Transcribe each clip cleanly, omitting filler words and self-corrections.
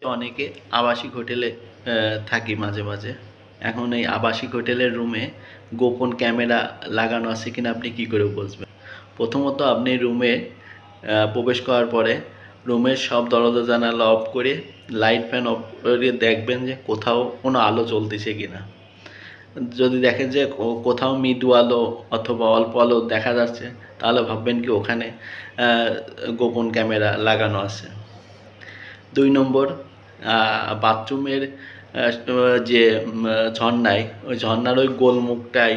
অনেকে আবাসিক হোটেলে থাকি মাঝে মাঝে। এখন এই আবাসিক হোটেলের রুমে গোপন ক্যামেরা লাগানো আছে কিনা আপনি কি করে বুঝবেন? প্রথমত আপনি রুমে প্রবেশ করার পরে রুমের সব দরজা জানালা অফ করে লাইট ফ্যান অফ করে দেখবেন যে কোথাও কোনো আলো জ্বলতেছে কিনা। যদি দেখেন যে কোথাও মৃদু আলো অথবা অল্প আলো দেখা যাচ্ছে, তাহলে ভাববেন কি ওখানে গোপন ক্যামেরা লাগানো আছে। ২ নম্বর, বাথরুমের যে ঝর্ণায়, ওই ঝর্ণার ওই গোল মুখটায়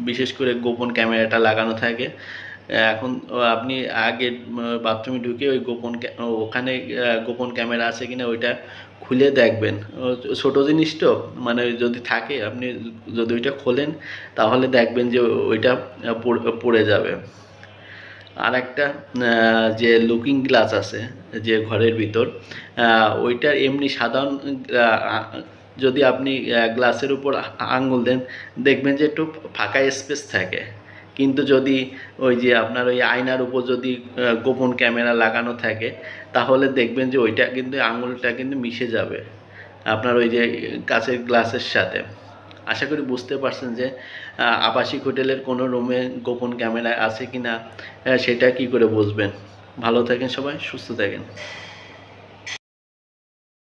বিশেষ করে গোপন ক্যামেরাটা লাগানো থাকে। এখন আপনি আগে বাথরুমে ঢুকে ওই ওখানে গোপন ক্যামেরা আছে কিনা ওইটা খুলে দেখবেন। ছোট জিনিস তো, মানে যদি থাকে আপনি যদি ওইটা খোলেন তাহলে দেখবেন যে ওইটা পড়ে যাবে। আরেকটা যে লুকিং গ্লাস আছে যে ঘরের ভিতর, ওইটার এমনি সাধারণ যদি আপনি গ্লাসের উপর আঙুল দেন দেখবেন যে একটু ফাঁকা স্পেস থাকে। কিন্তু যদি ওই যে আপনার ওই আয়নার উপর যদি গোপন ক্যামেরা লাগানো থাকে তাহলে দেখবেন যে ওইটা কিন্তু আঙুলটা কিন্তু মিশে যাবে আপনার ওই যে কাঁচের গ্লাসের সাথে। আশা করি বুঝতে পারছেন যে আবাসিক হোটেলের কোনো রুমে গোপন ক্যামেরা আছে কি না সেটা কী করে বুঝবেন। ভালো থাকেন সবাই, সুস্থ থাকেন।